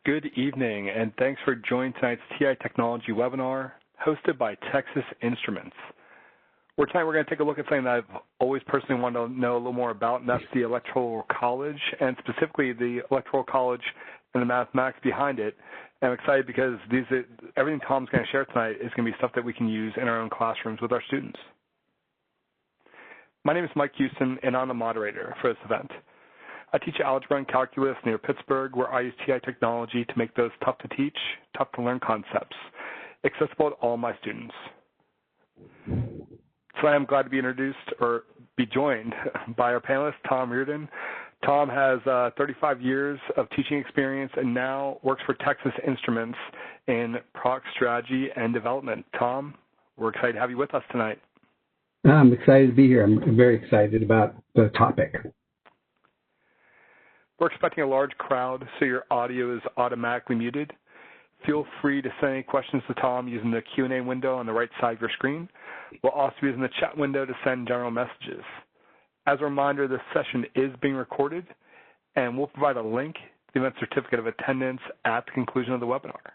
Good evening, and thanks for joining tonight's TI Technology webinar hosted by Texas Instruments. Tonight we're going to take a look at something that I've always personally wanted to know a little more about, and that's the Electoral College, and specifically the Electoral College and the mathematics behind it. And I'm excited because everything Tom's going to share tonight is going to be stuff that we can use in our own classrooms with our students. My name is Mike Houston, and I'm the moderator for this event. I teach algebra and calculus near Pittsburgh, where I use TI technology to make those tough to teach, tough to learn concepts accessible to all my students. So I'm glad to be joined by our panelist, Tom Reardon. Tom has 35 years of teaching experience and now works for Texas Instruments in product strategy and development. Tom, we're excited to have you with us tonight. I'm excited to be here. I'm very excited about the topic. We're expecting a large crowd, so your audio is automatically muted. Feel free to send any questions to Tom using the Q&A window on the right side of your screen. We'll also be using the chat window to send general messages. As a reminder, this session is being recorded, and we'll provide a link to the event certificate of attendance at the conclusion of the webinar.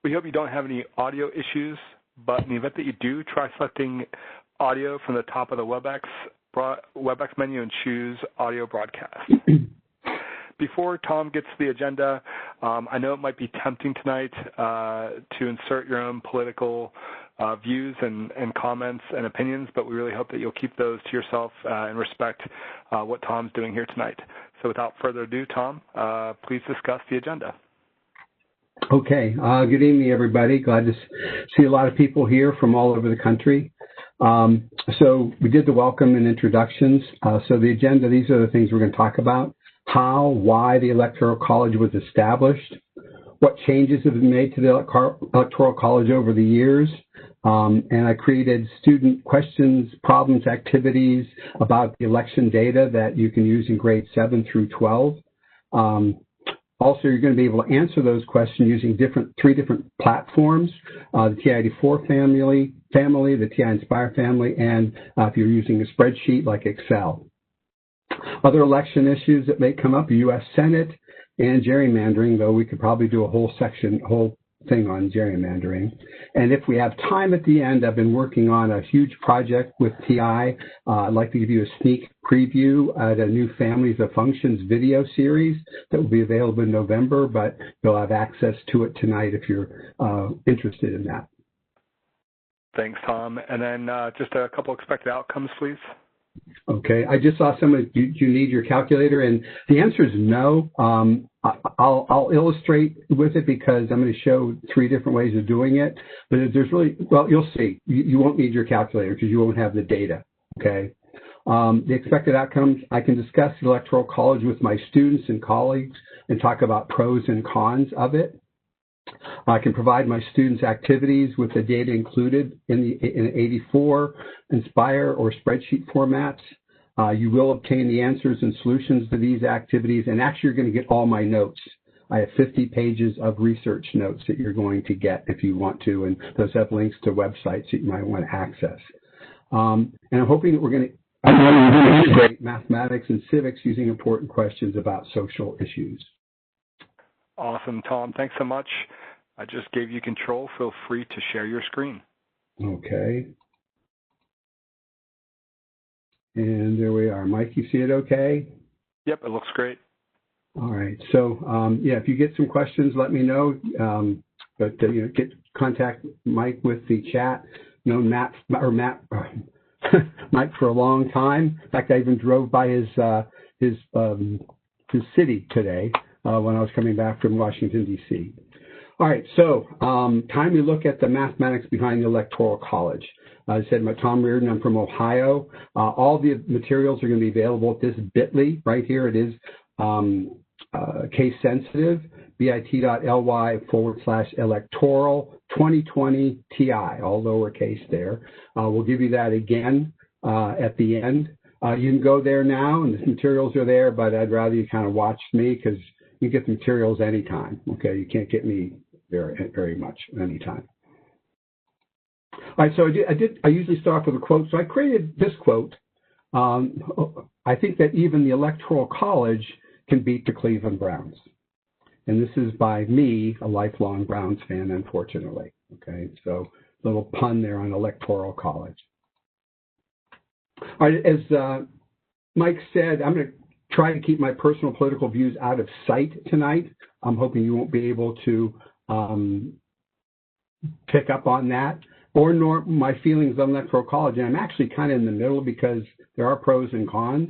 We hope you don't have any audio issues, but in the event that you do, try selecting audio from the top of the WebEx menu and choose Audio Broadcast. Before Tom gets to the agenda, I know it might be tempting tonight to insert your own political views and comments and opinions, but we really hope that you'll keep those to yourself and respect what Tom's doing here tonight. So without further ado, Tom, please discuss the agenda. Okay. Good evening, everybody. Glad to see a lot of people here from all over the country. So we did the welcome and introductions. So the agenda, these are the things we're going to talk about. How, why the Electoral College was established, what changes have been made to the Electoral College over the years, and I created student questions, problems, activities about the election data that you can use in grades 7 through 12. Also, you're going to be able to answer those questions using three different platforms, the TI-84 family, the TI-Nspire family, and if you're using a spreadsheet like Excel. Other election issues that may come up, the U.S. Senate and gerrymandering, though we could probably do a whole thing on gerrymandering. And if we have time at the end, I've been working on a huge project with TI. I'd like to give you a sneak preview at a new Families of Functions video series that will be available in November, but you'll have access to it tonight if you're interested in that. Thanks, Tom. And then just a couple expected outcomes, please. Okay, I just saw someone, do you need your calculator? And the answer is no. I'll illustrate with it because I'm going to show 3 different ways of doing it. But there's really, well, you'll see. You won't need your calculator because you won't have the data, okay? The expected outcomes, I can discuss the Electoral College with my students and colleagues and talk about pros and cons of it. I can provide my students activities with the data included in 84, Nspire, or spreadsheet formats. You will obtain the answers and solutions to these activities, and actually you're going to get all my notes. I have 50 pages of research notes that you're going to get if you want to, and those have links to websites that you might want to access. And I'm hoping that we're going to integrate mathematics and civics using important questions about social issues. Awesome, Tom. Thanks so much. I just gave you control. Feel free to share your screen. Okay. And there we are. Mike, you see it okay? Yep, it looks great. All right. So, yeah, if you get some questions, let me know. Contact Mike with the chat. Mike for a long time. In fact, I even drove by his city today when I was coming back from Washington, D.C. All right, so time we look at the mathematics behind the Electoral College. As I said, I'm Tom Reardon. I'm from Ohio. All the materials are going to be available at this bit.ly. Right here it is case sensitive, bit.ly/electoral 2020 TI, all lowercase there. We'll give you that again at the end. You can go there now, and the materials are there, but I'd rather you kind of watch me because you get the materials anytime. Okay, you can't get me very much anytime. All right, so I usually start off with a quote. So I created this quote. I think that even the Electoral College can beat the Cleveland Browns. And this is by me, a lifelong Browns fan, unfortunately. Okay, so little pun there on Electoral College. All right, as Mike said, I'm going to try to keep my personal political views out of sight tonight. I'm hoping you won't be able to pick up on that, or nor my feelings on Electoral College. And I'm actually kind of in the middle because there are pros and cons.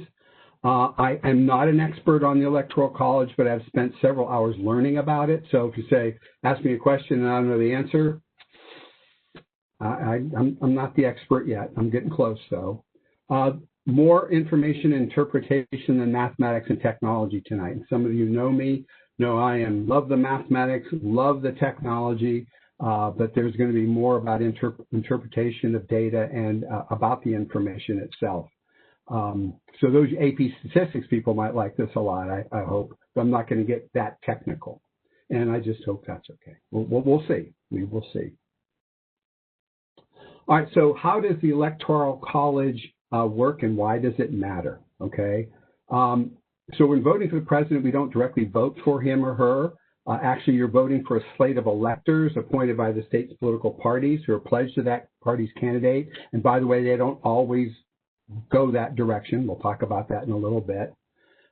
I am not an expert on the Electoral College, but I've spent several hours learning about it. So if you say, ask me a question and I don't know the answer, I'm not the expert yet. I'm getting close, though. More information and interpretation than mathematics and technology tonight. And some of you know me, know I love the mathematics, love the technology, but there's going to be more about interpretation of data and about the information itself. So those AP statistics people might like this a lot, I hope, but I'm not going to get that technical. And I just hope that's okay. We'll see. We will see. All right, so how does the Electoral College work and why does it matter? Okay, so when voting for the president, we don't directly vote for him or her. Actually, you're voting for a slate of electors appointed by the state's political parties who are pledged to that party's candidate. And by the way, they don't always go that direction. We'll talk about that in a little bit.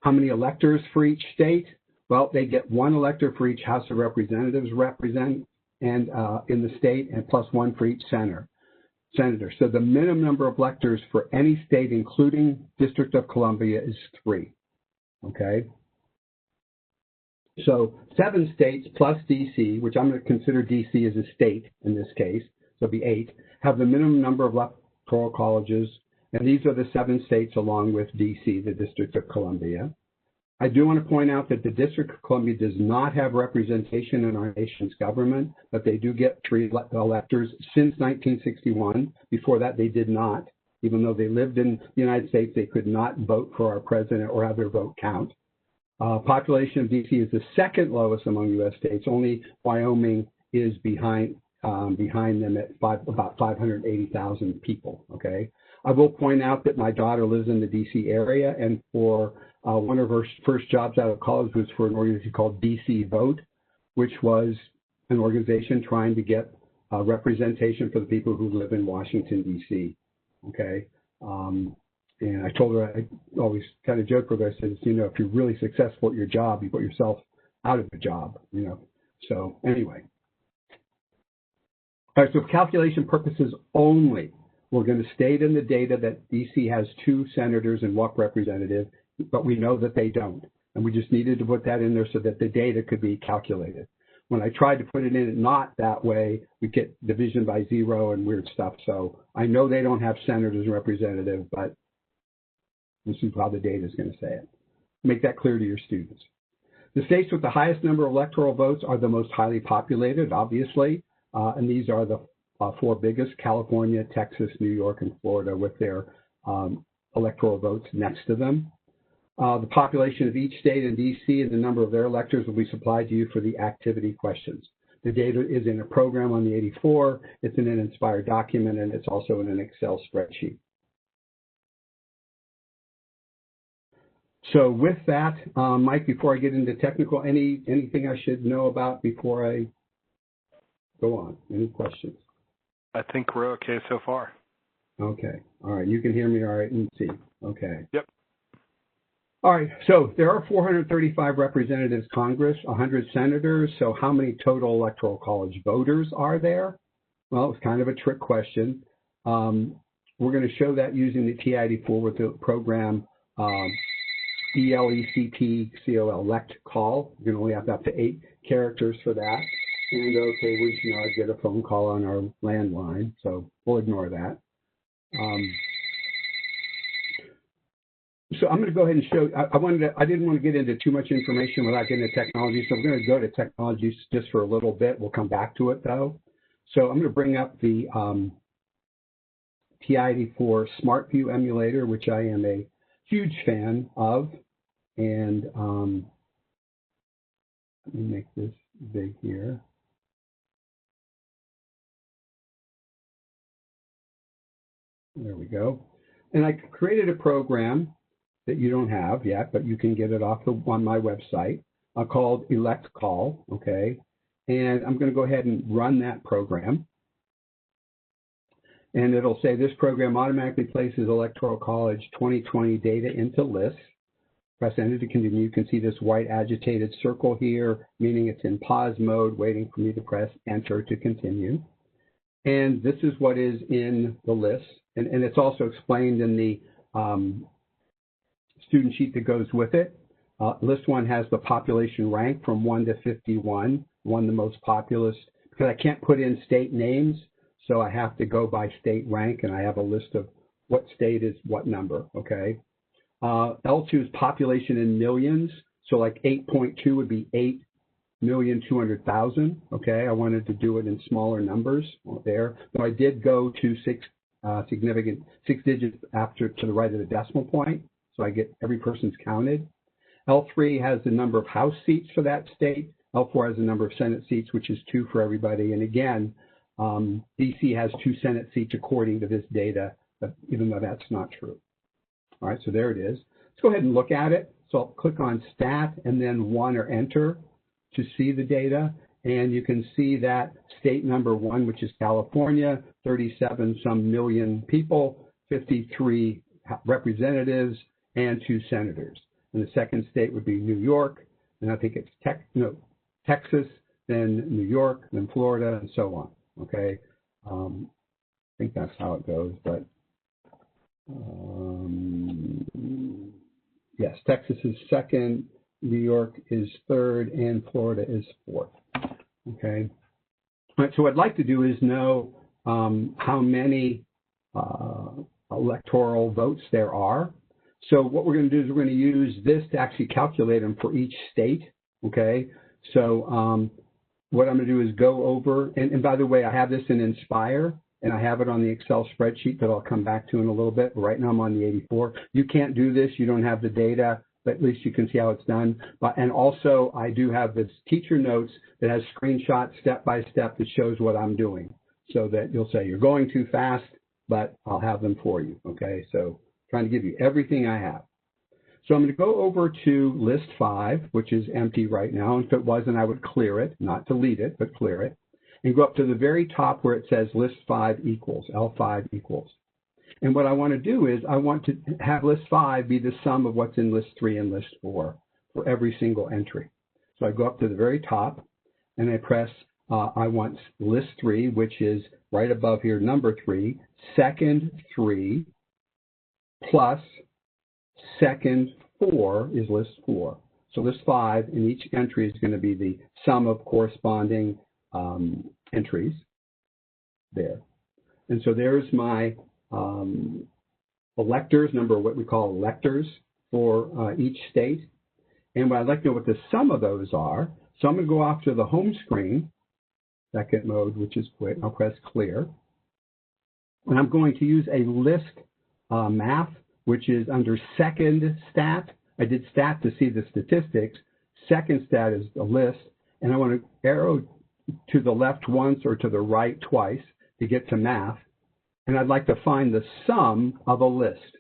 How many electors for each state? Well, they get one elector for each House of Representatives in the state, and plus one for each senator. So the minimum number of electors for any state, including District of Columbia, is 3. Okay. So 7 states plus DC, which I'm going to consider DC as a state in this case, so it'll be 8, have the minimum number of electoral colleges, and these are the 7 states along with DC, the District of Columbia. I do want to point out that the District of Columbia does not have representation in our nation's government, but they do get 3 electors since 1961. Before that, they did not. Even though they lived in the United States, they could not vote for our president or have their vote count. Population of DC is the second lowest among U.S. states. Only Wyoming is behind them at about 580,000 people. Okay. I will point out that my daughter lives in the DC area, and for one of her first jobs out of college was for an organization called DC Vote, which was an organization trying to get representation for the people who live in Washington, D.C. Okay. And I told her, I always kind of joke with her, I said, you know, if you're really successful at your job, you put yourself out of a job, you know. So anyway. All right, so for calculation purposes only, we're going to state in the data that DC has 2 senators and 1 representative, but we know that they don't. And we just needed to put that in there so that the data could be calculated. When I tried to put it in not that way, we get division by 0 and weird stuff. So I know they don't have senators and representatives, but this is how the data is going to say it. Make that clear to your students. The states with the highest number of electoral votes are the most highly populated, obviously, and these are the 4 biggest: California, Texas, New York, and Florida, with their electoral votes next to them. The population of each state and DC and the number of their electors will be supplied to you for the activity questions. The data is in a program on the 84. It's in an Nspire document, and it's also in an Excel spreadsheet. So with that, Mike, before I get into technical, anything I should know about before I go on? Any questions? I think we're okay so far. Okay. All right. You can hear me all right and see. Okay. Yep. All right. So there are 435 representatives Congress, 100 senators. So how many total Electoral College voters are there? Well, it's kind of a trick question. We're going to show that using the TI-Nspire with the program ELECTCOL, elect call. You can only have up to 8 characters for that. And okay, we should now get a phone call on our landline, so we'll ignore that. So I'm going to go ahead and show. I didn't want to get into too much information without getting into technology, so I'm going to go to technology just for a little bit. We'll come back to it though. So I'm going to bring up the TI-Nspire SmartView emulator, which I am a huge fan of, and let me make this big here. There we go. And I created a program that you don't have yet, but you can get it on my website. called Electcall, okay? And I'm going to go ahead and run that program. And it'll say this program automatically places Electoral College 2020 data into lists. Press enter to continue. You can see this white agitated circle here, meaning it's in pause mode, waiting for me to press enter to continue. And this is what is in the list. And it's also explained in the student sheet that goes with it. List 1 has the population rank from 1 to 51, 1 the most populous, because I can't put in state names, so I have to go by state rank, and I have a list of what state is what number, okay? L2 is population in millions, so like 8.2 would be 8,200,000, okay? I wanted to do it in smaller numbers there. So I did go to six digits after to the right of the decimal point, so I get every person's counted. L3 has the number of House seats for that state. L4 has the number of Senate seats, which is 2 for everybody. And again, DC has 2 Senate seats according to this data, even though that's not true. All right, so there it is. Let's go ahead and look at it. So I'll click on Stat and then 1 or Enter to see the data. And you can see that state number 1, which is California, 37 some million people, 53 representatives, and 2 senators. And the second state would be New York, and I think it's Texas, then New York, then Florida, and so on. Okay, I think that's how it goes. But yes, Texas is second, New York is third, and Florida is fourth. Okay. All right, so what I'd like to do is know how many electoral votes there are. So what we're going to do is we're going to use this to actually calculate them for each state, okay? So what I'm going to do is go over, and by the way, I have this in Nspire, and I have it on the Excel spreadsheet that I'll come back to in a little bit. But right now I'm on the 84. You can't do this. You don't have the data, but at least you can see how it's done. And also, I do have this teacher notes that has screenshots step by step that shows what I'm doing, so that you'll say, you're going too fast, but I'll have them for you, okay? So trying to give you everything I have. So I'm going to go over to list 5, which is empty right now. And if it wasn't, I would clear it, not delete it, but clear it. And go up to the very top where it says list 5 equals, L5 equals. And what I want to do is I want to have list 5 be the sum of what's in list 3 and list 4 for every single entry. So I go up to the very top and I press, I want list 3, which is right above here, number 3, second 3, plus second 4 is list 4. So list 5 in each entry is going to be the sum of corresponding entries there. And so there's my electors, number what we call electors for each state. And what I'd like to know what the sum of those are. So I'm going to go off to the home screen, second mode, which is quit. I'll press clear. And I'm going to use a list math, which is under second stat. I did stat to see the statistics. Second stat is the list. And I want to arrow to the left once or to the right twice to get to math. And I'd like to find the sum of a list.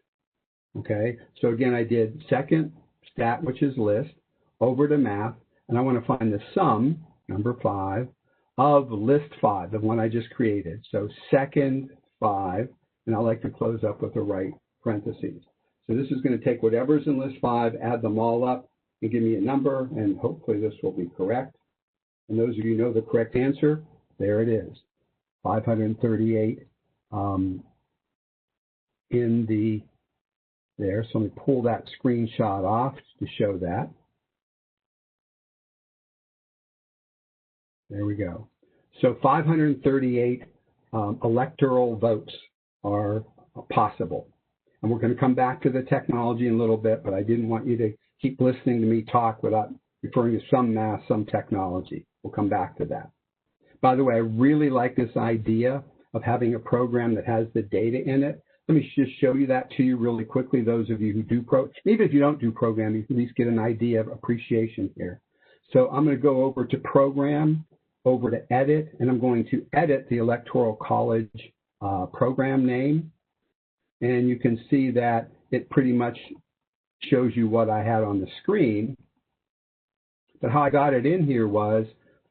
Okay, so again, I did second stat, which is list, over to math. And I want to find the sum, number 5, of list 5, the one I just created. So second 5, and I like to close up with the right parentheses. So this is going to take whatever's in list 5, add them all up, and give me a number, and hopefully this will be correct. And those of you who know the correct answer, there it is, 538 in the there. So let me pull that screenshot off to show that. There we go. So 538 electoral votes are possible. And we're going to come back to the technology in a little bit, but I didn't want you to keep listening to me talk without referring to some math, some technology. We'll come back to that. By the way, I really like this idea of having a program that has the data in it. Let me just show you that to you really quickly, those of you who do even if you don't do programming, you can at least get an idea of appreciation here. So I'm going to go over to Program, over to Edit, and I'm going to edit the Electoral College program name. And you can see that it pretty much shows you what I had on the screen. But how I got it in here was,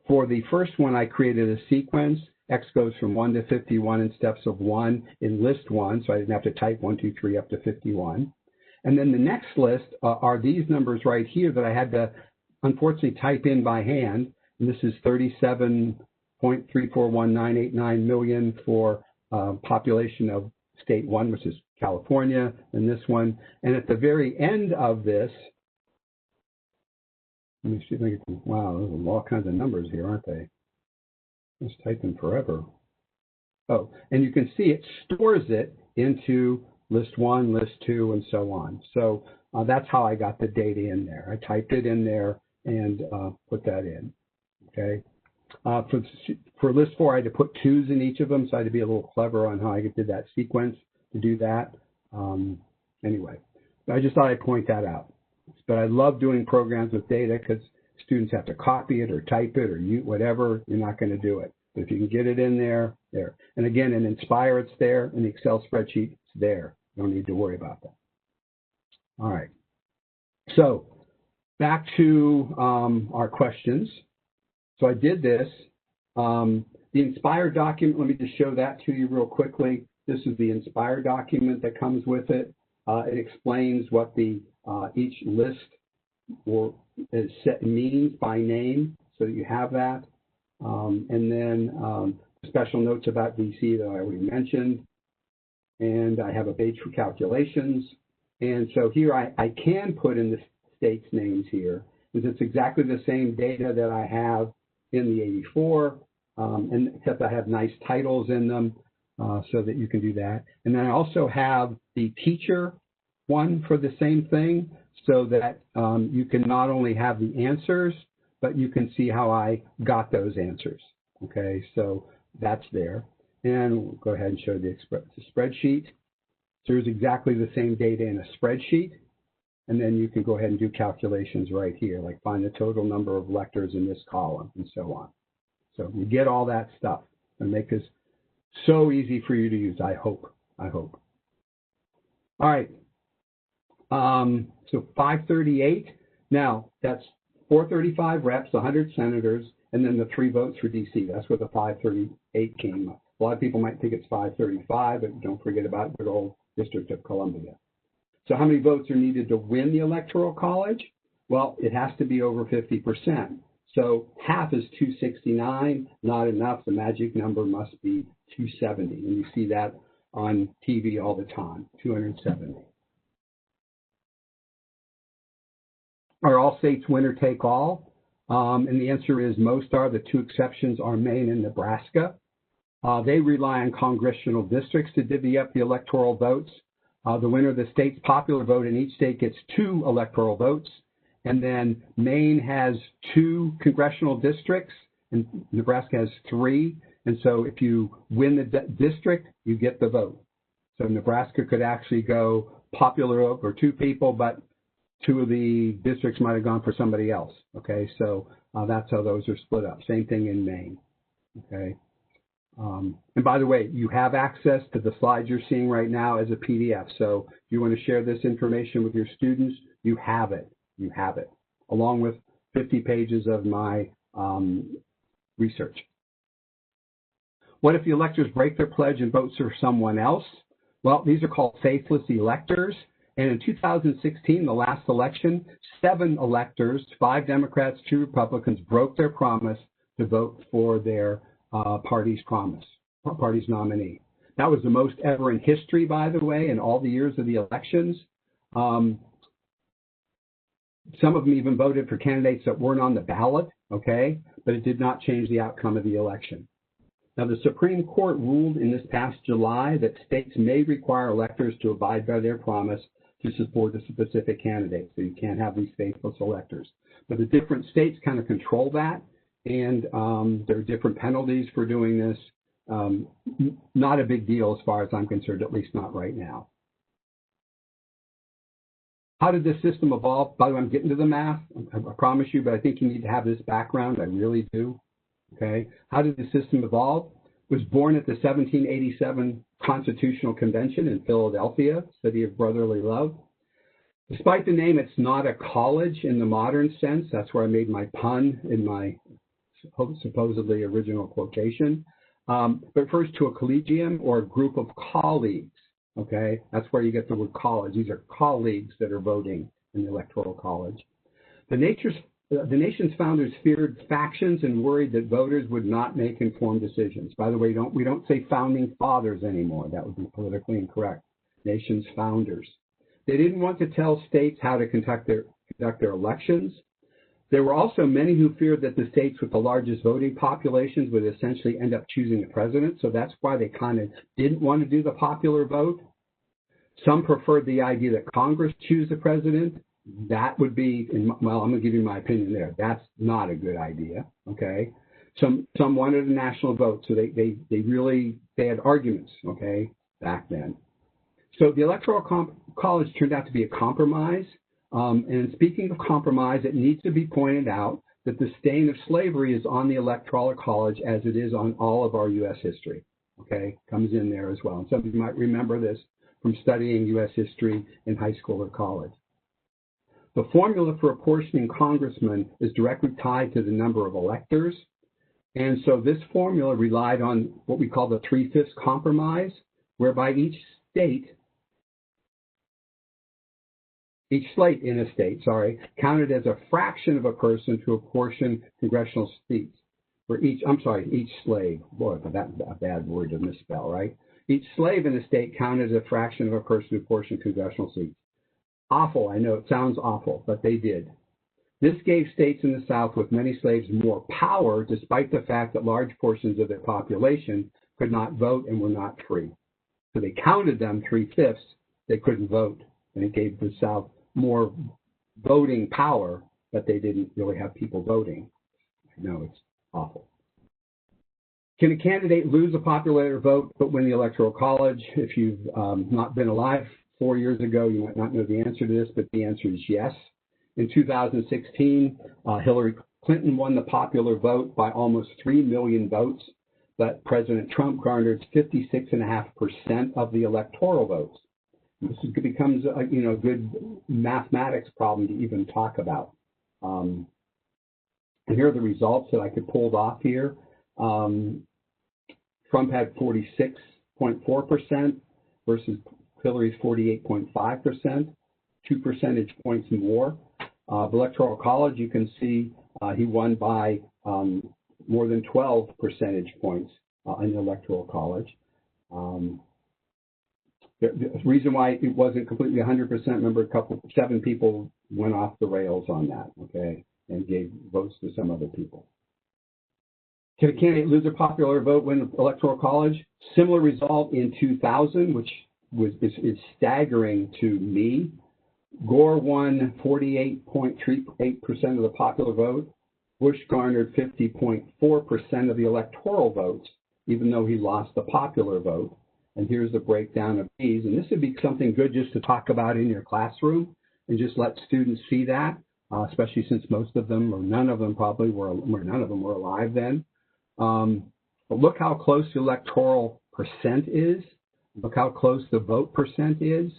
for the first one, I created a sequence. X goes from 1 to 51 in steps of 1 in list 1, so I didn't have to type 1, 2, 3 up to 51. And then the next list are these numbers right here that I had to, unfortunately, type in by hand. And this is 37.341,989 million for population of state 1, which is California, and this one. And at the very end of this, let me see if I can, wow, there's all kinds of numbers here, aren't they? Just typing forever. Oh, and you can see it stores it into list 1, list 2, and so on. So that's how I got the data in there. I typed it in there and put that in, okay? For list 4, I had to put 2s in each of them, so I had to be a little clever on how I did that sequence to do that. Anyway, I just thought I'd point that out. But I love doing programs with data because students have to copy it or type it or whatever. You're not going to do it. But if you can get it in there, there. And again, in Nspire, it's there. In the Excel spreadsheet, it's there. You don't need to worry about that. All right. So back to our questions. So I did this. The Nspire document, let me just show that to you real quickly. This is the Nspire document that comes with it. It explains what the each list means by name, so that you have that. And then special notes about DC that I already mentioned. And I have a page for calculations. And so here I can put in the states' names here, because it's exactly the same data that I have in the 84, and except I have nice titles in them so that you can do that. And then I also have the teacher one for the same thing, so that you can not only have the answers, but you can see how I got those answers. Okay, so that's there. And we'll go ahead and show the spreadsheet. So there's exactly the same data in a spreadsheet. And then you can go ahead and do calculations right here, like find the total number of lectors in this column and so on. So you get all that stuff and make this so easy for you to use, I hope. All right. So 538. Now, that's 435 reps, 100 senators, and then the 3 votes for D.C. That's where the 538 came up. A lot of people might think it's 535, but don't forget about the old District of Columbia. So how many votes are needed to win the Electoral College? Well, it has to be over 50%. So half is 269, not enough. The magic number must be 270. And you see that on TV all the time, 270. Are all states winner take all? And the answer is most are. The 2 exceptions are Maine and Nebraska. They rely on congressional districts to divvy up the electoral votes. The winner of the state's popular vote in each state gets 2 electoral votes. And then Maine has 2 congressional districts, and Nebraska has 3. And so if you win the district, you get the vote. So Nebraska could actually go popular over 2 people, but 2 of the districts might have gone for somebody else. Okay, so that's how those are split up. Same thing in Maine. Okay. And by the way, you have access to the slides you're seeing right now as a PDF. So if you want to share this information with your students, you have it. You have it, along with 50 pages of my research. What if the electors break their pledge and vote for someone else? Well, these are called faithless electors. And in 2016, the last election, 7 electors, 5 Democrats, 2 Republicans, broke their promise to vote for their party's nominee. That was the most ever in history, by the way, in all the years of the elections. Some of them even voted for candidates that weren't on the ballot, okay, but it did not change the outcome of the election. Now, the Supreme Court ruled in this past July that states may require electors to abide by their promise to support a specific candidate, so you can't have these faithless electors. But the different states kind of control that, and there are different penalties for doing this. Not a big deal as far as I'm concerned, at least not right now. How did this system evolve? By the way, I'm getting to the math, I promise you, but I think you need to have this background. I really do. Okay. How did the system evolve? It was born at the 1787 Constitutional Convention in Philadelphia, city of brotherly love. Despite the name, it's not a college in the modern sense. That's where I made my pun in my supposedly original quotation. But it refers to a collegium or a group of colleagues. Okay, that's where you get the word college. These are colleagues that are voting in the Electoral College. The nation's founders feared factions and worried that voters would not make informed decisions. By the way, we don't say founding fathers anymore. That would be politically incorrect. Nation's founders. They didn't want to tell states how to conduct their elections. There were also many who feared that the states with the largest voting populations would essentially end up choosing the president. So that's why they kind of didn't want to do the popular vote. Some preferred the idea that Congress choose the president. That would be, well, I'm going to give you my opinion there. That's not a good idea, okay? Some wanted a national vote, so they had arguments, okay, back then. So the Electoral College turned out to be a compromise. And speaking of compromise, it needs to be pointed out that the stain of slavery is on the Electoral College as it is on all of our U.S. history, okay? Comes in there as well. And some of you might remember this from studying U.S. history in high school or college. The formula for apportioning congressmen is directly tied to the number of electors. And so this formula relied on what we call the 3/5 compromise, whereby each slate in a state, counted as a fraction of a person to apportion congressional seats. For each slave, boy, that's a bad word to misspell, right? Each slave in a state counted as a fraction of a person to apportion congressional seats. Awful, I know it sounds awful, but they did. This gave states in the South with many slaves more power, despite the fact that large portions of their population could not vote and were not free. So they counted them 3/5, they couldn't vote, and it gave the South more voting power, but they didn't really have people voting. No, it's awful. Can a candidate lose a popular vote but win the Electoral College? If you've not been alive 4 years ago, you might not know the answer to this, but the answer is yes. In 2016, Hillary Clinton won the popular vote by almost 3 million votes, but President Trump garnered 56.5% of the electoral votes. This becomes a good mathematics problem to even talk about. And here are the results that I could pull off here. Trump had 46.4% versus Hillary's 48.5%, 2 percentage points more. The Electoral College, you can see he won by more than 12 percentage points in the Electoral College. The reason why it wasn't completely 100%, remember 7 people went off the rails on that, okay, and gave votes to some other people. Can a candidate lose a popular vote, win the Electoral College? Similar result in 2000, which is staggering to me. Gore won 48.38% of the popular vote. Bush garnered 50.4% of the electoral votes, even though he lost the popular vote. And here's the breakdown of these. And this would be something good just to talk about in your classroom and just let students see that, especially since most of them, or none of them probably were alive then. But look how close the electoral percent is. Look how close the vote percent is.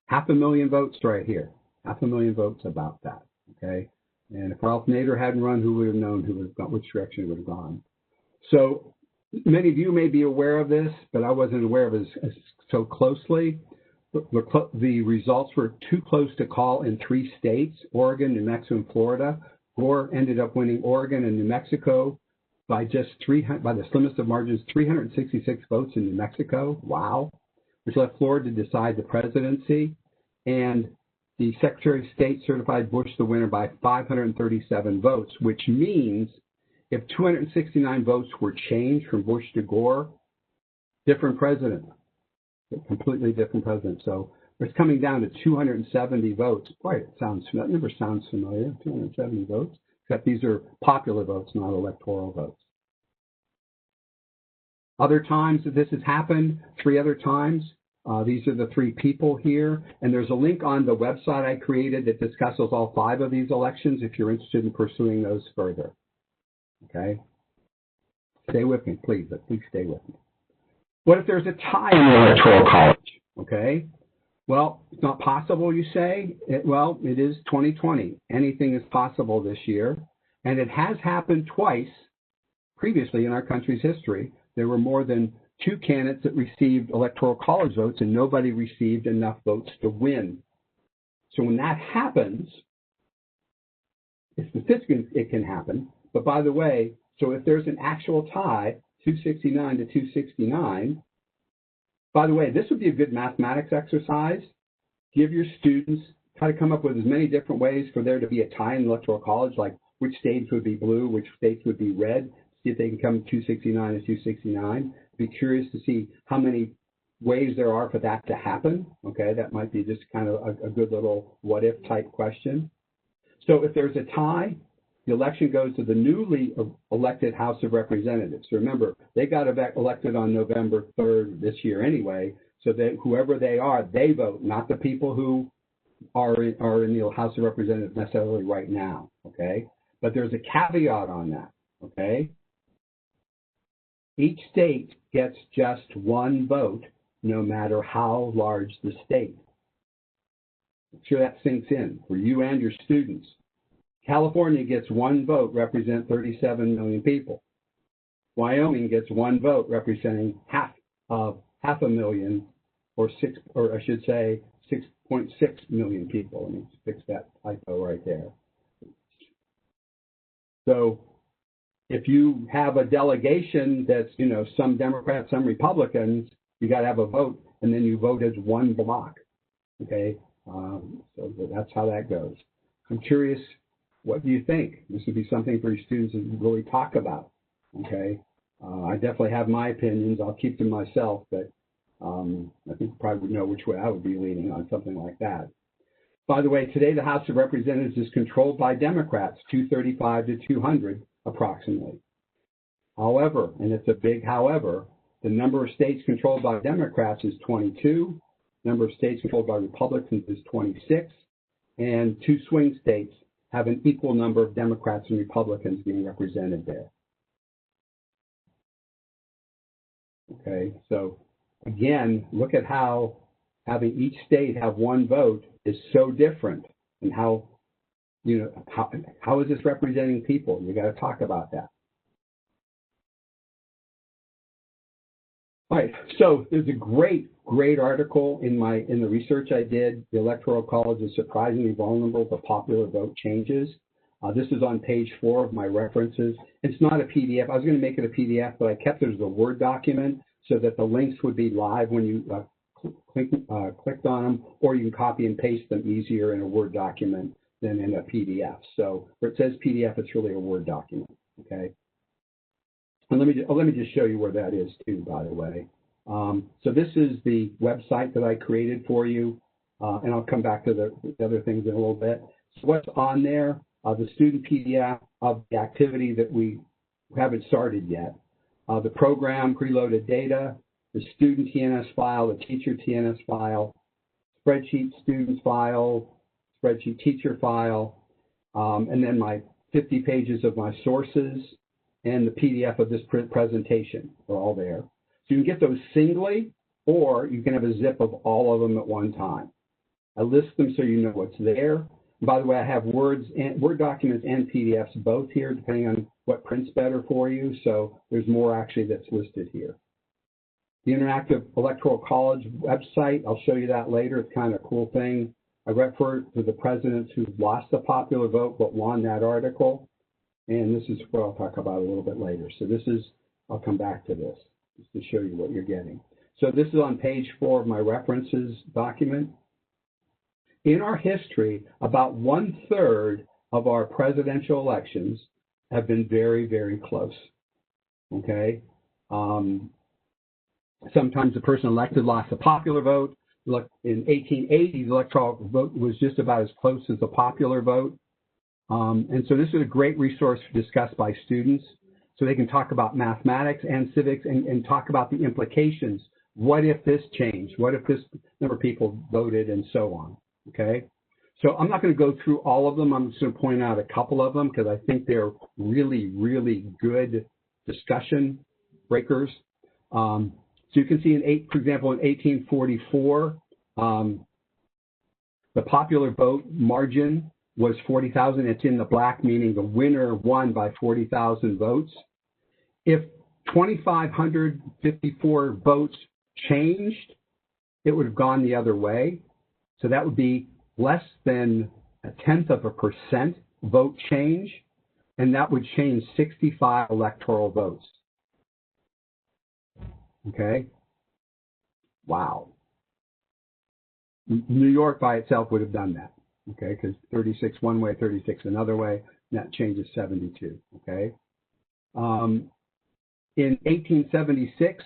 500,000 votes right here. 500,000 votes about that, okay? And if Ralph Nader hadn't run, who would have known which direction it would have gone? So many of you may be aware of this, but I wasn't aware of it so closely. The results were too close to call in 3 states, Oregon, New Mexico, and Florida. Gore ended up winning Oregon and New Mexico by by the slimmest of margins, 366 votes in New Mexico. Wow. Which left Florida to decide the presidency. And the Secretary of State certified Bush the winner by 537 votes, which means if 269 votes were changed from Bush to Gore, different president, a completely different president. So it's coming down to 270 votes. Boy, that number sounds familiar, 270 votes, except these are popular votes, not electoral votes. Other times that this has happened, 3 other times. These are the 3 people here. And there's a link on the website I created that discusses all 5 of these elections if you're interested in pursuing those further. Okay? Stay with me, please. Please stay with me. What if there's a tie in the Electoral College? Okay? Well, it's not possible, you say? Well, it is 2020. Anything is possible this year. And it has happened twice previously in our country's history. There were more than 2 candidates that received Electoral College votes, and nobody received enough votes to win. So when that happens, statistically it can happen. But by the way, so if there's an actual tie, 269 to 269, by the way, this would be a good mathematics exercise. Give your students, try to come up with as many different ways for there to be a tie in the Electoral College, like which states would be blue, which states would be red. See if they can come 269 to 269. Be curious to see how many ways there are for that to happen. Okay, that might be just kind of a good little what if type question. So if there's a tie, the election goes to the newly elected House of Representatives. So remember, they got elected on November 3rd this year anyway, so that whoever they are, they vote, not the people who are in the House of Representatives necessarily right now, okay? But there's a caveat on that, okay? Each state gets just 1 vote, no matter how large the state. Make sure that sinks in for you and your students. California gets 1 vote, represent 37 million people. Wyoming gets 1 vote, representing half a million, or I should say 6.6 million people. Let me fix that typo right there. So if you have a delegation that's, some Democrats, some Republicans, you got to have a vote, and then you vote as 1 block. Okay, so that's how that goes. I'm curious, what do you think? This would be something for your students to really talk about. Okay, I definitely have my opinions. I'll keep them myself, but I think you probably would know which way I would be leaning on something like that. By the way, today the House of Representatives is controlled by Democrats, 235 to 200 approximately. However, and it's a big however, the number of states controlled by Democrats is 22, number of states controlled by Republicans is 26, and 2 swing states have an equal number of Democrats and Republicans being represented there. Okay, so again, look at how having each state have 1 vote is so different, and how is this representing people? You got to talk about that. All right, so there's a great article in the research I did. The Electoral College is surprisingly vulnerable to popular vote changes. This is on page 4 of my references. It's not a PDF. I was going to make it a PDF, but I kept it as a Word document so that the links would be live when you clicked on them, or you can copy and paste them easier in a Word document than in a PDF. So where it says PDF, it's really a Word document. Okay. And let me just show you where that is too, by the way. So this is the website that I created for you, and I'll come back to the other things in a little bit. So what's on there? The student PDF of the activity that we haven't started yet. The program preloaded data, the student TNS file, the teacher TNS file, spreadsheet students file, spreadsheet teacher file, and then my 50 pages of my sources, and the PDF of this presentation are all there. So you can get those singly, or you can have a zip of all of them at one time. I list them so you know what's there. And by the way, I have Word documents and PDFs both here, depending on what prints better for you. So there's more actually that's listed here. The Interactive Electoral College website, I'll show you that later. It's kind of a cool thing. I refer to the presidents who lost the popular vote but won that article. And this is what I'll talk about a little bit later. So this is, I'll come back to this just to show you what you're getting. So this is on page 4 of my references document. In our history, about 1/3 of our presidential elections have been very, very close. Okay? Sometimes the person elected lost the popular vote. Look, in 1880, the electoral vote was just about as close as the popular vote. And so this is a great resource discussed by students so they can talk about mathematics and civics and talk about the implications. What if this changed? What if this number of people voted, and so on? Okay. So I'm not going to go through all of them. I'm just going to point out a couple of them because I think they're really, really good discussion breakers. So you can see, for example, in 1844, The popular vote margin was 40,000. It's in the black, meaning the winner won by 40,000 votes. If 2,554 votes changed, it would have gone the other way. So that would be less than 0.1% vote change, and that would change 65 electoral votes. Okay? Wow. New York by itself would have done that, okay, because 36 one way, 36 another way, and that changes 72, okay? In 1876,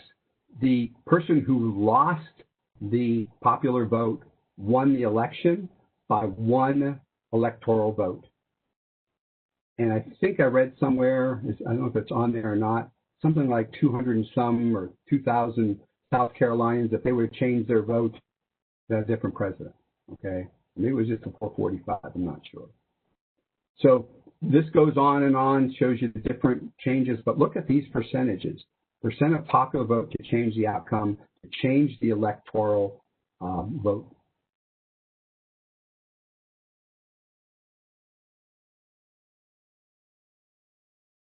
the person who lost the popular vote won the election by 1 electoral vote. And I think I read somewhere, I don't know if it's on there or not, something like 200 and some or 2,000 South Carolinians, if they would have changed their vote, they had a different president, okay? Maybe it was just a 445, I'm not sure. So this goes on, shows you the different changes, but look at these percentages. Percent of popular vote to change the outcome, to change the electoral vote.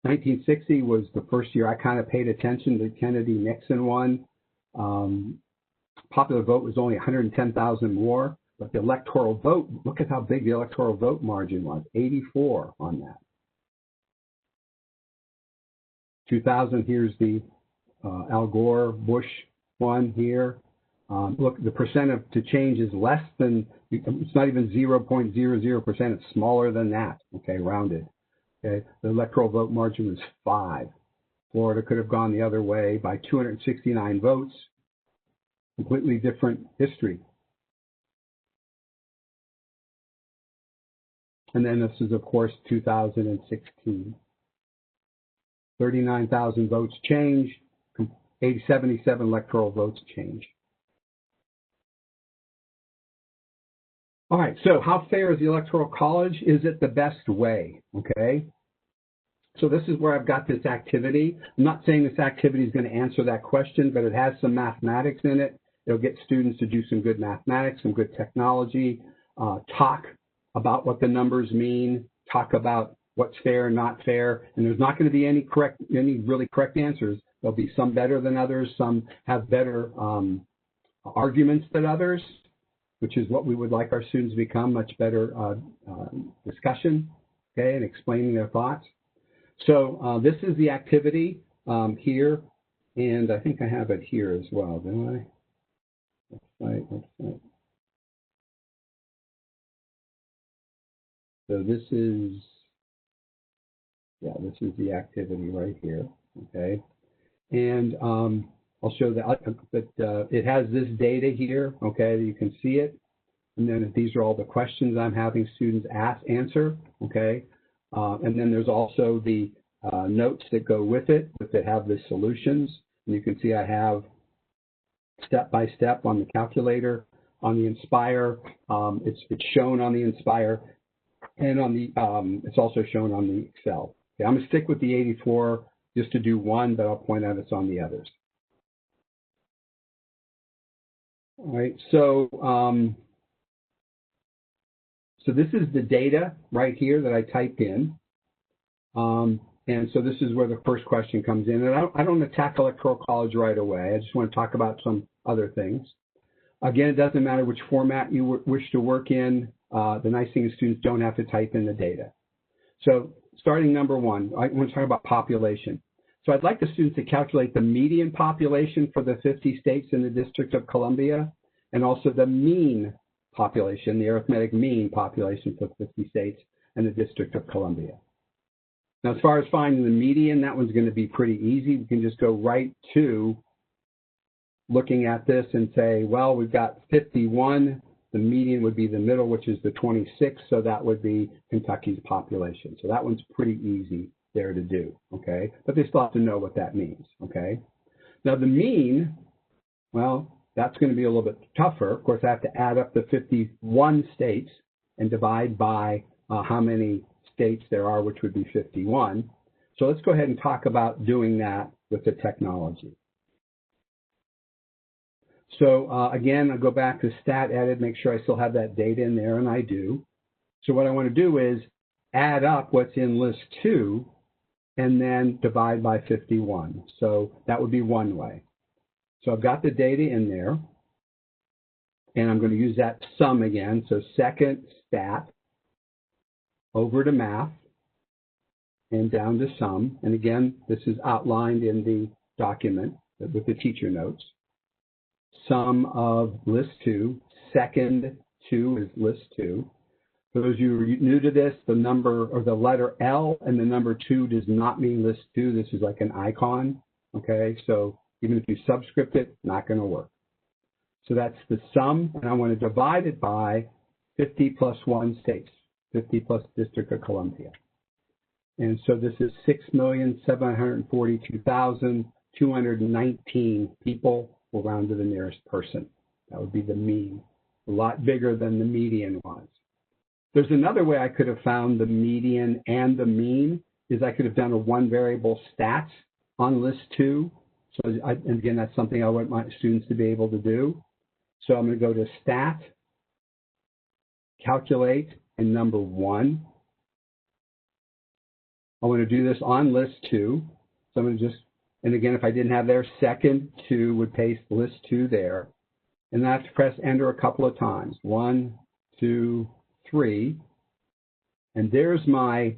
(1960) was the first year I kind of paid attention to Kennedy-Nixon one. Popular vote was only 110,000 more, but the electoral vote, look at how big the electoral vote margin was, 84 on that. 2000, here's the Al Gore, Bush one here. Look, the percent of to change is less than, it's not even 0.00%, it's smaller than that, okay, rounded. Okay, the electoral vote margin was 5. Florida could have gone the other way by 269 votes. Completely different history. And then this is, of course, 2016. 39,000 votes changed, 77 electoral votes changed. All right, so how fair is the Electoral College? Is it the best way, okay? So this is where I've got this activity. I'm not saying this activity is going to answer that question, but it has some mathematics in it. It'll get students to do some good mathematics, some good technology, talk about what the numbers mean, talk about what's fair and not fair. And there's not going to be any really correct answers. There'll be some better than others. Some have better arguments than others, which is what we would like our students to become, much better discussion, okay, and explaining their thoughts. So this is the activity here, and I think I have it here as well, don't I? Website. So this is the activity right here, okay? And I'll show that, but it has this data here, okay, you can see it. And then these are all the questions I'm having students answer, okay? And then there's also the notes that go with it, that have the solutions. And you can see I have step by step on the calculator, on the Nspire. It's shown on the Nspire, and on the it's also shown on the Excel. Okay, I'm going to stick with the 84 just to do one, but I'll point out it's on the others. All right, so so this is the data right here that I typed in. And so this is where the first question comes in. And I don't attack Electoral College right away. I just want to talk about some other things. Again, it doesn't matter which format you wish to work in. The nice thing is students don't have to type in the data. So starting number one, I want to talk about population. So I'd like the students to calculate the median population for the 50 states in the District of Columbia, and also the mean population, the arithmetic mean population for 50 states and the District of Columbia. Now, as far as finding the median, that one's going to be pretty easy. We can just go right to looking at this and say, well, we've got 51. The median would be the middle, which is the 26, so that would be Kentucky's population. So that one's pretty easy there to do, okay? But they still have to know what that means, okay? Now, the mean, well, that's going to be a little bit tougher. Of course, I have to add up the 51 states and divide by how many states there are, which would be 51. So let's go ahead and talk about doing that with the technology. So again, I'll go back to stat edit, make sure I still have that data in there, and I do. So what I want to do is add up what's in list 2 and then divide by 51. So that would be one way. So I've got the data in there, and I'm going to use that sum again. So second stat, over to math, and down to sum. And again, this is outlined in the document with the teacher notes. Sum of list 2, second 2 is list 2. For those of you who are new to this, the number or the letter L and the number 2 does not mean list 2. This is like an icon, okay? So even if you subscript it, not going to work. So that's the sum, and I want to divide it by 50 plus 1 states, 50 plus District of Columbia. And so this is 6,742,219 people. We'll round to the nearest person. That would be the mean, a lot bigger than the median was. There's another way I could have found the median and the mean, is I could have done a one variable stats on list 2. So and again, that's something I want my students to be able to do. So I'm going to go to stat, calculate, and number 1. I want to do this on list 2. So I'm going to just, and again, if I didn't have there, second 2 would paste list 2 there. And I have to press enter a couple of times. 1, 2, 3. And there's my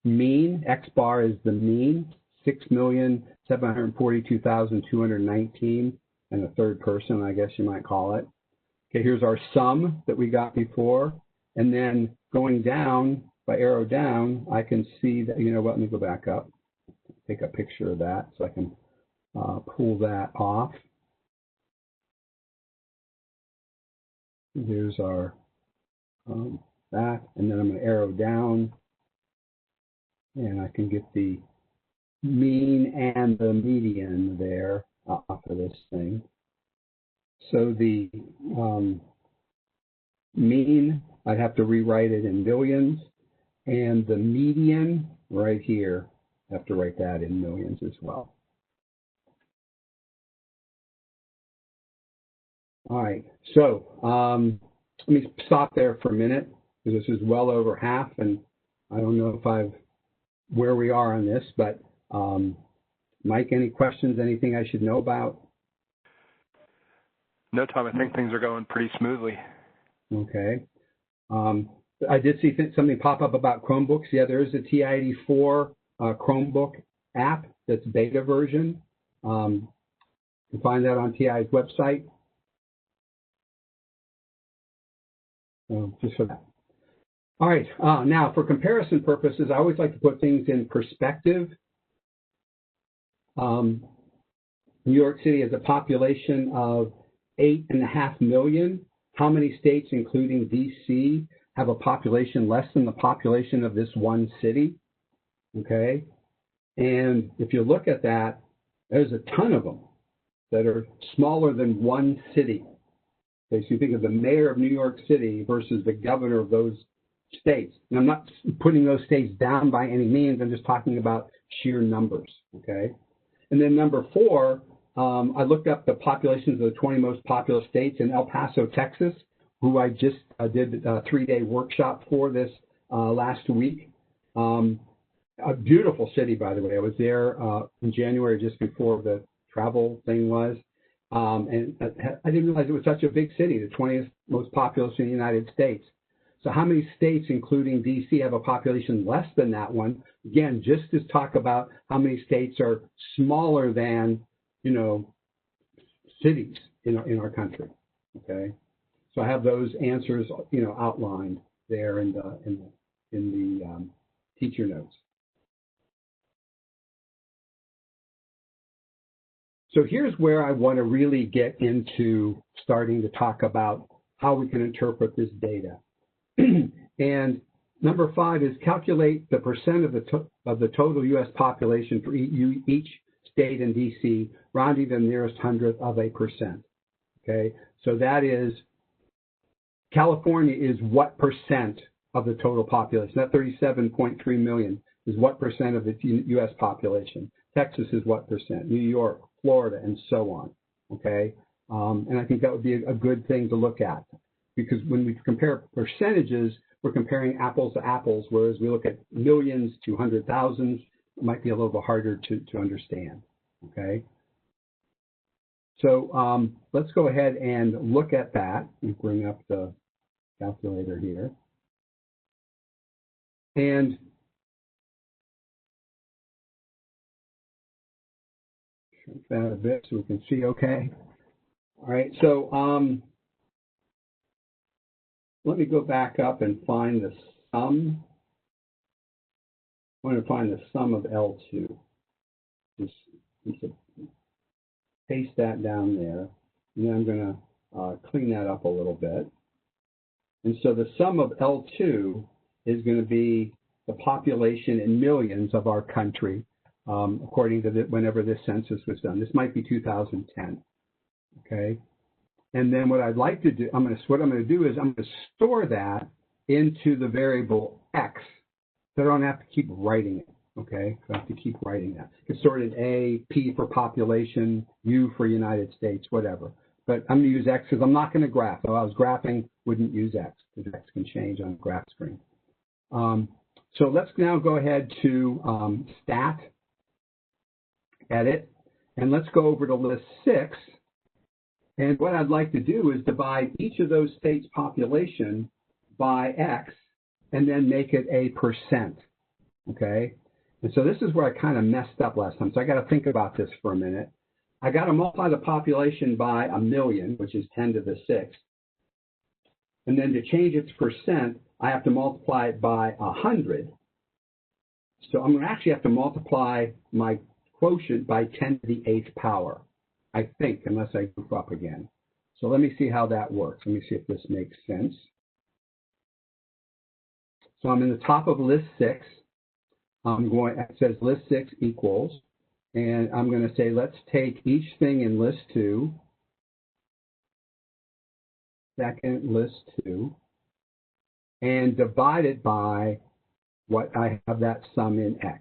mean. X bar is the mean, 6,742,219, and a third person, I guess you might call it. Okay, here's our sum that we got before. And then going down, by arrow down, I can see that, you know what, let me go back up, take a picture of that so I can pull that off. Here's our that, and then I'm going to arrow down, and I can get the mean and the median there off of this thing. So the mean, I'd have to rewrite it in millions, and the median right here, I have to write that in millions as well. All right, so let me stop there for a minute, because this is well over half, and I don't know if where we are on this, but Mike, any questions, anything I should know about? No, Tom, I think things are going pretty smoothly. Okay. I did see something pop up about Chromebooks. Yeah, there is a TI-Nspire Chromebook app that's beta version. You can find that on TI's website. Just for that. All right, now for comparison purposes, I always like to put things in perspective. New York City has a population of 8.5 million. How many states, including DC, have a population less than the population of this one city? Okay, and if you look at that, there's a ton of them that are smaller than one city. Okay, so you think of the mayor of New York City versus the governor of those states. And I'm not putting those states down by any means. I'm just talking about sheer numbers. Okay, and then number 4, I looked up the populations of the 20 most populous states in El Paso, Texas, who I just did a 3-day workshop for this last week. A beautiful city, by the way. I was there in January, just before the travel thing was. And I didn't realize it was such a big city, the 20th most populous in the United States. So how many states, including DC, have a population less than that one? Again, just to talk about how many states are smaller than, you know, cities in our country. Okay, so I have those answers, you know, outlined there in the teacher notes. So here's where I want to really get into starting to talk about how we can interpret this data. And number 5 is calculate the percent of the total U.S. population for each state in D.C., rounding the nearest hundredth of a percent. Okay, so that is, California is what percent of the total population? That 37.3 million is what percent of the U.S. population? Texas is what percent? New York, Florida, and so on. okay? And I think that would be a good thing to look at, because when we compare percentages, we're comparing apples to apples, whereas we look at millions to 100,000s, it might be a little bit harder to understand, okay? So let's go ahead and look at that. Let me bring up the calculator here. And shrink that a bit so we can see okay. All right, so let me go back up and find the sum. I'm going to find the sum of L2. Just paste that down there. And then I'm going to clean that up a little bit. And so the sum of L2 is going to be the population in millions of our country, according to whenever this census was done. This might be 2010. Okay. And then what I'd like to do, what I'm going to do is I'm going to store that into the variable X, so I don't have to keep writing it. Okay, so I have to keep writing that. It's stored in A, P for population, U for United States, whatever. But I'm going to use X because I'm not going to graph. If I was graphing, wouldn't use X because X can change on the graph screen. So let's now go ahead to Stat, Edit, and let's go over to List 6. And what I'd like to do is divide each of those states' population by X and then make it a percent, okay? And so this is where I kind of messed up last time. So I got to think about this for a minute. I got to multiply the population by 1 million, which is 10 to the 6th. And then to change its percent, I have to multiply it by 100. So I'm going to actually have to multiply my quotient by 10 to the 8th power, I think, unless I goof up again. So let me see how that works. Let me see if this makes sense. So I'm in the top of list 6. It says list 6 equals, and I'm going to say let's take each thing in list 2, second list 2, and divide it by what I have that sum in X.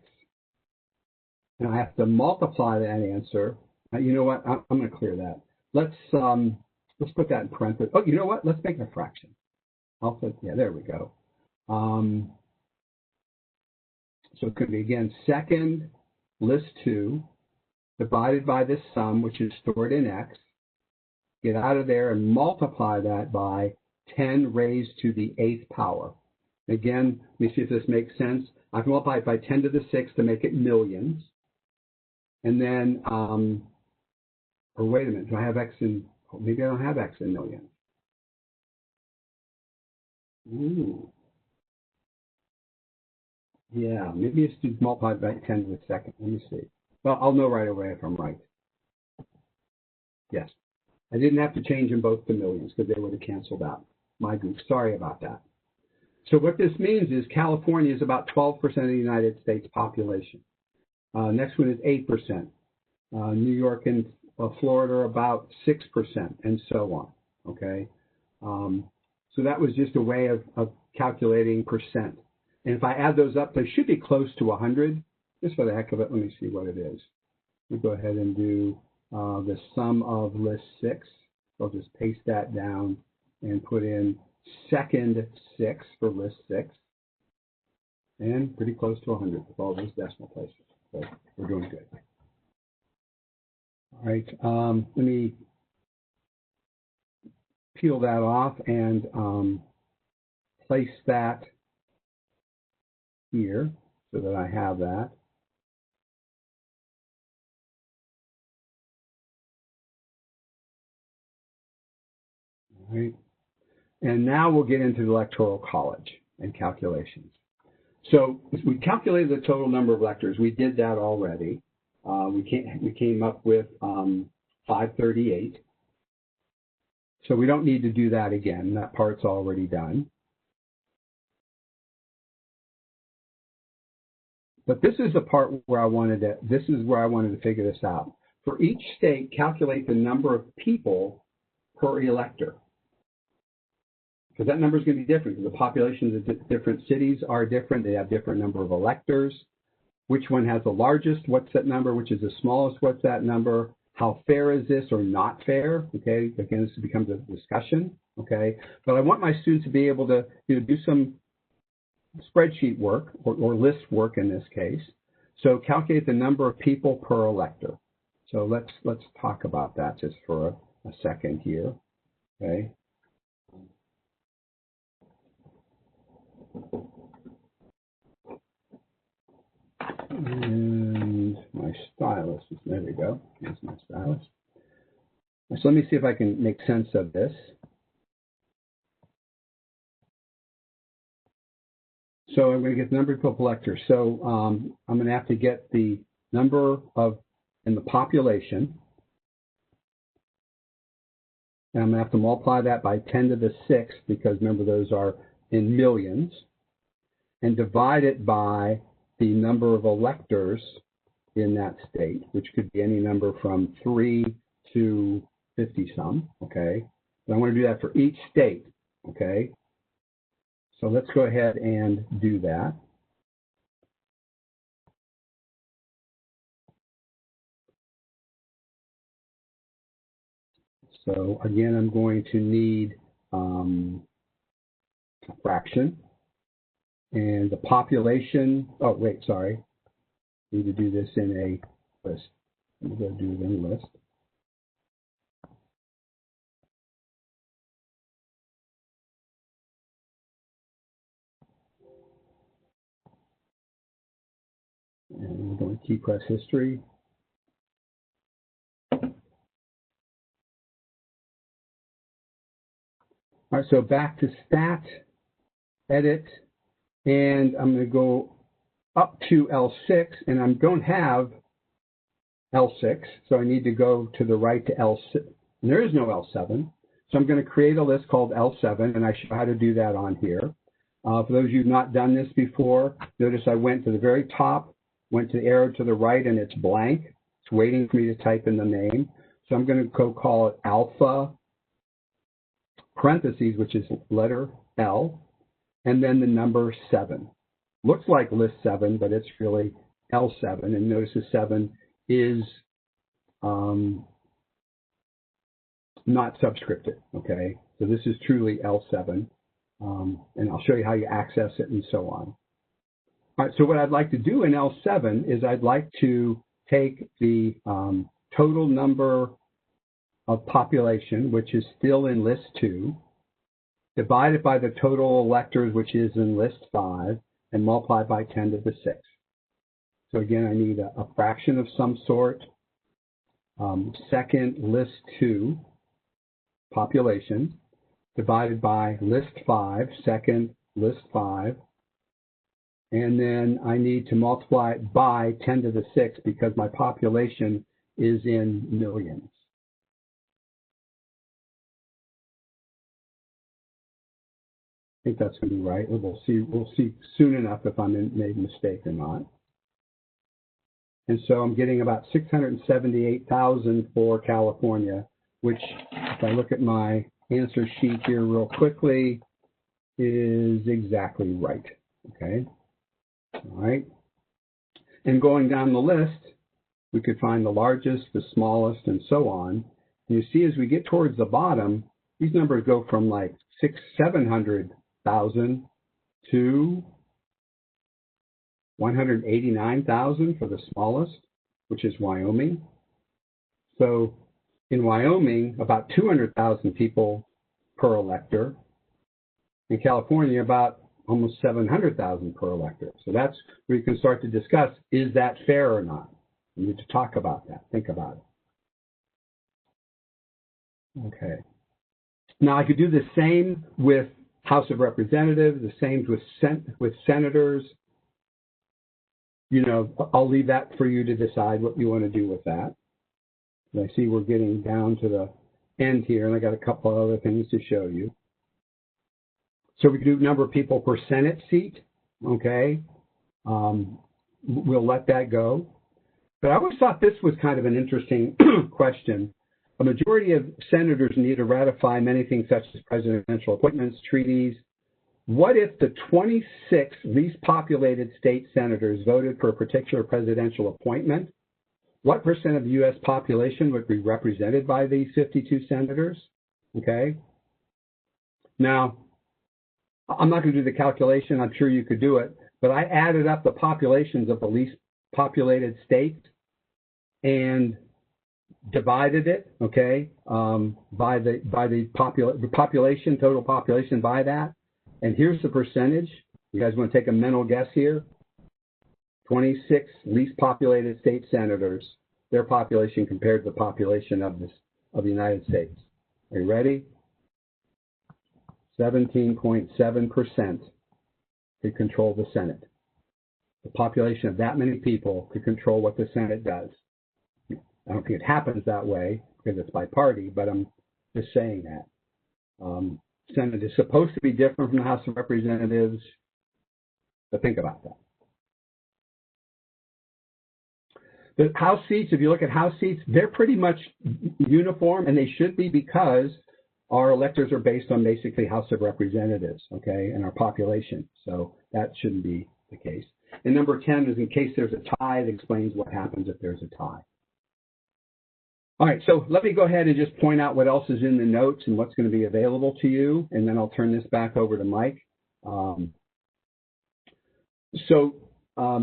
And I have to multiply that answer. You know what? I'm going to clear that. Let's put that in parentheses. Oh, you know what? Let's make it a fraction. Yeah, there we go. So it's going to be, again, second list 2 divided by this sum, which is stored in X. Get out of there and multiply that by 10 raised to the 8th power. Again, let me see if this makes sense. I can multiply it by 10 to the 6th to make it millions. And then, or wait a minute, do I have X in, maybe I don't have X in millions. Ooh. Yeah, maybe it's to multiply by 10 to the 2nd. Let me see. Well, I'll know right away if I'm right. Yes. I didn't have to change them both to millions because they would have canceled out. My goof. Sorry about that. So what this means is California is about 12% of the United States population. Next one is 8%. New York and Florida are about 6%, and so on. Okay. So that was just a way of calculating percent. And if I add those up, they should be close to 100. Just for the heck of it, let me see what it is. We'll go ahead and do the sum of list 6. I'll just paste that down and put in second 6 for list 6. And pretty close to 100 with all those decimal places. So we're doing good. All right, let me peel that off and place that here so that I have that. All right. And now we'll get into the Electoral College and calculations. So we calculated the total number of electors. We did that already. We came up with 538. So we don't need to do that again. That part's already done. But this is the part where I wanted to figure this out. For each state, calculate the number of people per elector. Because that number is going to be different. The populations of different cities are different. They have different number of electors. Which one has the largest? What's that number? Which is the smallest? What's that number? how fair is this or not fair? Okay, again, this becomes a discussion. Okay, but I want my students to be able to do some spreadsheet work or list work in this case. So calculate the number of people per elector. So let's talk about that just for a second here. Okay. And my stylus is, there we go. Here's my stylus. So let me see if I can make sense of this. So I'm going to get the number of people electors. So I'm going to have to get the number of in the population. And I'm going to have to multiply that by 10 to the 6th because remember those are in millions. And divide it by the number of electors in that state, which could be any number from 3 to 50 some, okay? But I want to do that for each state, okay? So let's go ahead and do that. So again, I'm going to need a fraction. And the population, oh, wait, sorry. I need to do this in a list. I'm going to do it in a list. And we're going to key press history. All right, so back to stat, edit, and I'm going to go up to L6, and I don't have L6, so I need to go to the right to L6. And there is no L7, so I'm going to create a list called L7, and I show how to do that on here. For those of you who have not done this before, notice I went to the very top, went to the arrow to the right, and it's blank. It's waiting for me to type in the name. So I'm going to go call it alpha, parentheses, which is letter L, and then the number 7. Looks like list 7, but it's really L7. And notice the 7 is not subscripted, okay? So this is truly L7. And I'll show you how you access it and so on. All right, so what I'd like to do in L7 is I'd like to take the total number of population, which is still in list 2, divide it by the total electors, which is in list 5, and multiply by 10 to the 6th. So again, I need a fraction of some sort. Second, list 2, population, divided by list 5, second, list 5. And then I need to multiply it by 10 to the 6th because my population is in millions. I think that's going to be right. We'll see soon enough if I made a mistake or not. And so I'm getting about 678,000 for California, which, if I look at my answer sheet here real quickly, is exactly right. Okay. All right. And going down the list, we could find the largest, the smallest, and so on. And you see, as we get towards the bottom, these numbers go from like 700,000 to 189,000 for the smallest, which is Wyoming. So in Wyoming, about 200,000 people per elector. In California, about almost 700,000 per elector. So that's where you can start to discuss, is that fair or not? You need to talk about that, think about it. Okay. Now I could do the same with House of Representatives, the same with senators. You know, I'll leave that for you to decide what you want to do with that. And I see we're getting down to the end here, and I got a couple of other things to show you. So we can do number of people per Senate seat, okay? We'll let that go. But I always thought this was kind of an interesting question. A majority of senators need to ratify many things such as presidential appointments, treaties. What if the 26 least populated state senators voted for a particular presidential appointment? what percent of the U.S. population would be represented by these 52 senators? Okay. Now, I'm not going to do the calculation. I'm sure you could do it. But I added up the populations of the least populated states and divided it, okay, by the population, total population by that. And here's the percentage. You guys want to take a mental guess here? 26 least populated state senators, their population compared to the population of the United States. Are you ready? 17.7% could control the Senate. The population of that many people could control what the Senate does. I don't think it happens that way because it's by party, but I'm just saying that. Senate is supposed to be different from the House of Representatives, but think about that. The House seats, if you look at House seats, they're pretty much uniform, and they should be because our electors are based on basically House of Representatives, okay, and our population. So that shouldn't be the case. And number 10 is in case there's a tie, it explains what happens if there's a tie. All right, so let me go ahead and just point out what else is in the notes and what's going to be available to you, and then I'll turn this back over to Mike.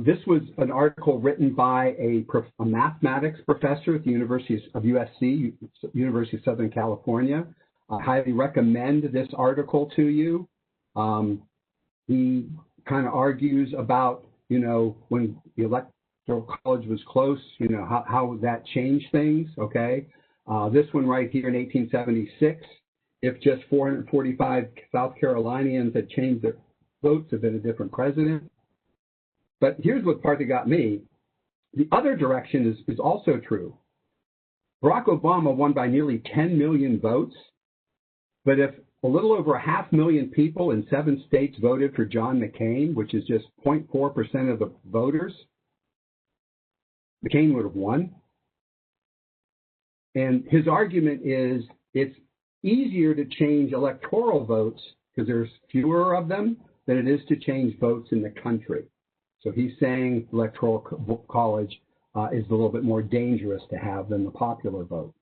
This was an article written by a mathematics professor at the University of USC, University of Southern California. I highly recommend this article to you. He kind of argues about, you know, when the Electoral College was close, you know, how that changed things, okay? This one right here in 1876, if just 445 South Carolinians had changed their votes, had been a different president. But here's what part that got me. The other direction is also true. Barack Obama won by nearly 10 million votes, but if a little over 500,000 people in 7 states voted for John McCain, which is just 0.4% of the voters, McCain would have won. And his argument is it's easier to change electoral votes because there's fewer of them than it is to change votes in the country. So he's saying Electoral College is a little bit more dangerous to have than the popular vote.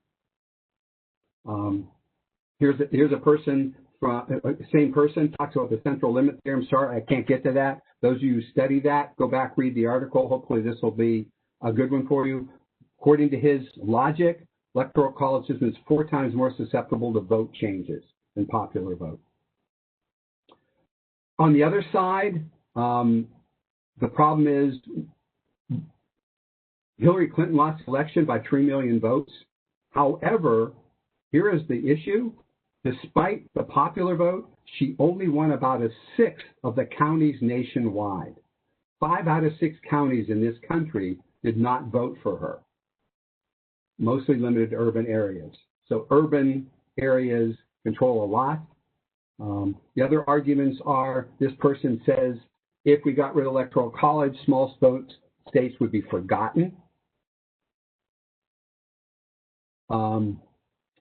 Here's a person, same person, talks about the central limit theorem. Sorry, I can't get to that. Those of you who study that, go back, read the article. Hopefully this will be a good one for you. According to his logic, Electoral College system is 4 times more susceptible to vote changes than popular vote. On the other side, the problem is Hillary Clinton lost the election by 3 million votes. However, here is the issue. Despite the popular vote, she only won about 1/6 of the counties nationwide. 5 out of 6 counties in this country did not vote for her, mostly limited to urban areas. So urban areas control a lot. The other arguments are this person says if we got rid of Electoral College, small states would be forgotten.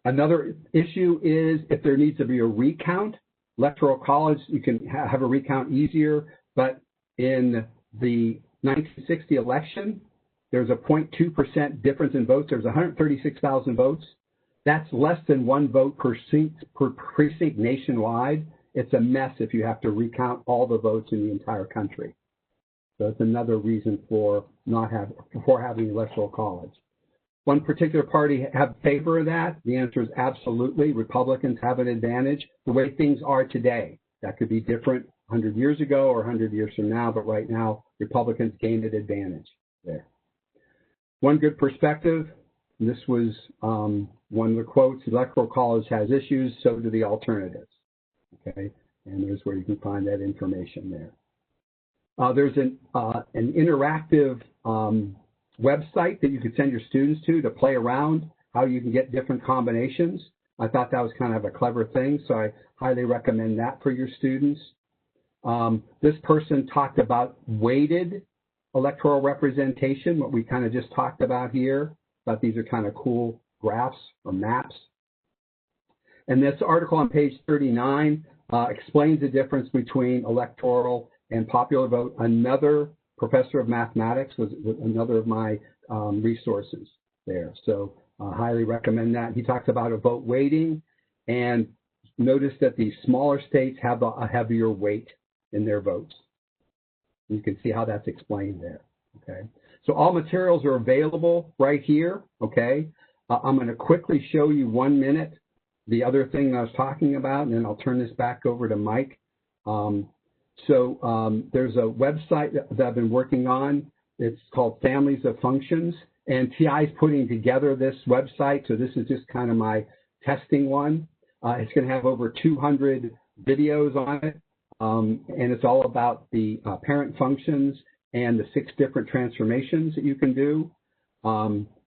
Another issue is if there needs to be a recount, Electoral College, you can have a recount easier, but in the 1960 election, there's a 0.2% difference in votes. There's 136,000 votes. That's less than 1 vote per precinct nationwide. It's a mess if you have to recount all the votes in the entire country. So that's another reason for having Electoral College. One particular party have favor of that? The answer is absolutely. Republicans have an advantage. The way things are today, that could be different 100 years ago or 100 years from now, but right now, Republicans gained an advantage there. One good perspective, this was one of the quotes, Electoral College has issues, so do the alternatives. Okay, and there's where you can find that information there. There's an interactive website that you could send your students to play around how you can get different combinations. I thought that was kind of a clever thing, so I highly recommend that for your students. This person talked about weighted electoral representation, what we kind of just talked about here. Thought these are kind of cool graphs or maps. And this article on page 39 explains the difference between electoral and popular vote. Another professor of mathematics, was another of my resources there. So highly recommend that. He talks about a vote weighting, and notice that the smaller states have a heavier weight in their votes. You can see how that's explained there. Okay. So all materials are available right here. Okay. I'm going to quickly show you 1 minute the other thing I was talking about, and then I'll turn this back over to Mike. There's a website that I've been working on. It's called Families of Functions, and TI is putting together this website. So this is just kind of my testing one. It's going to have over 200 videos on it, and it's all about the parent functions and the 6 different transformations that you can do.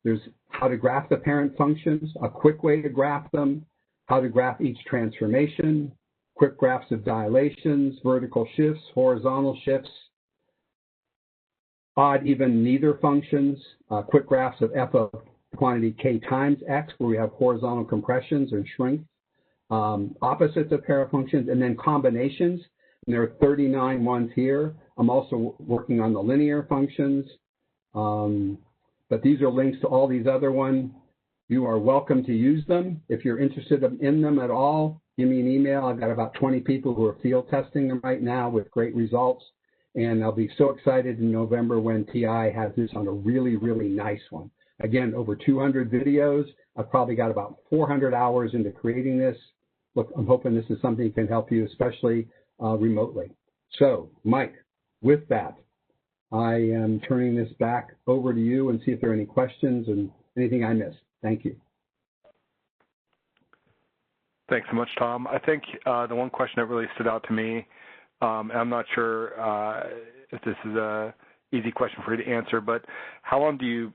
There's how to graph the parent functions, a quick way to graph them, how to graph each transformation, quick graphs of dilations, vertical shifts, horizontal shifts, odd, even, neither functions, quick graphs of f of quantity k times x, where we have horizontal compressions and shrinks, opposites of parent functions, and then combinations. And there are 39 ones here. I'm also working on the linear functions. But these are links to all these other ones. You are welcome to use them. If you're interested in them at all, give me an email. I've got about 20 people who are field testing them right now with great results. And I'll be so excited in November when TI has this on a really, really nice one. Again, over 200 videos. I've probably got about 400 hours into creating this. Look, I'm hoping this is something that can help you, especially remotely. So, Mike, with that, I am turning this back over to you and see if there are any questions and anything I missed. Thank you. Thanks so much, Tom. I think the one question that really stood out to me, and I'm not sure if this is an easy question for you to answer, but how long do you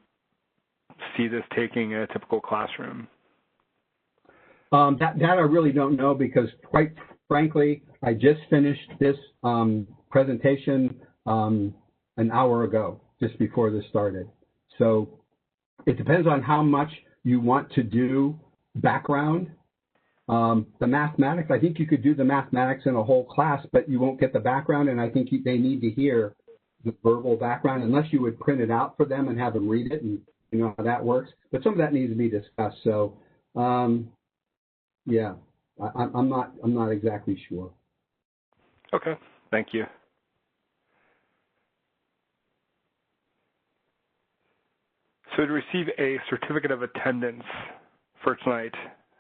see this taking in a typical classroom? That I really don't know, because quite frankly, I just finished this presentation an hour ago, just before this started. So it depends on how much you want to do background. The mathematics, I think you could do the mathematics in a whole class, but you won't get the background, and I think they need to hear the verbal background, unless you would print it out for them and have them read it, and you know how that works. But some of that needs to be discussed. So, yeah, I'm not exactly sure. Okay, thank you. So to receive a certificate of attendance for tonight,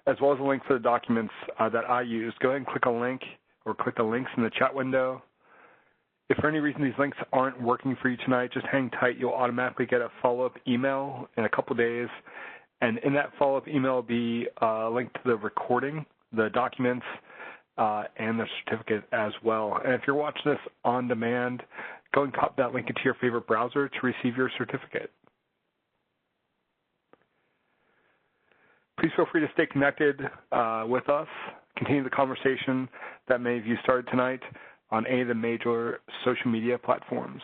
as well as a link for the documents that I use, go ahead and click a link or click the links in the chat window. If for any reason these links aren't working for you tonight, just hang tight. You'll automatically get a follow-up email in a couple days. And in that follow-up email will be a link to the recording, the documents, and the certificate as well. And if you're watching this on demand, go and copy that link into your favorite browser to receive your certificate. Please feel free to stay connected with us, continue the conversation that many of you started tonight on any of the major social media platforms.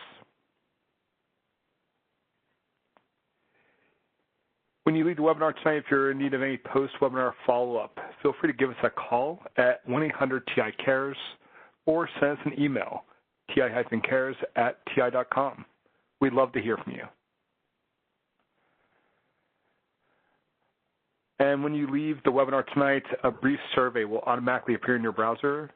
When you leave the webinar tonight, if you're in need of any post-webinar follow-up, feel free to give us a call at 1-800-TI-CARES or send us an email, ti-cares@ti.com. We'd love to hear from you. And when you leave the webinar tonight, a brief survey will automatically appear in your browser.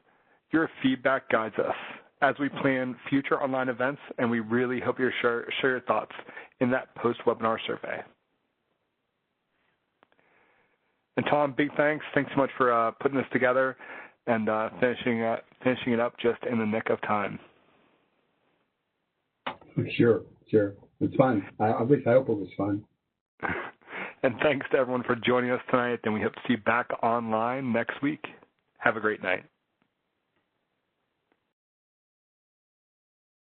Your feedback guides us as we plan future online events, and we really hope you share your thoughts in that post-webinar survey. And Tom, big thanks. Thanks so much for putting this together and finishing it up just in the nick of time. Sure. It's fun. I hope it was fun. And thanks to everyone for joining us tonight, and we hope to see you back online next week. Have a great night.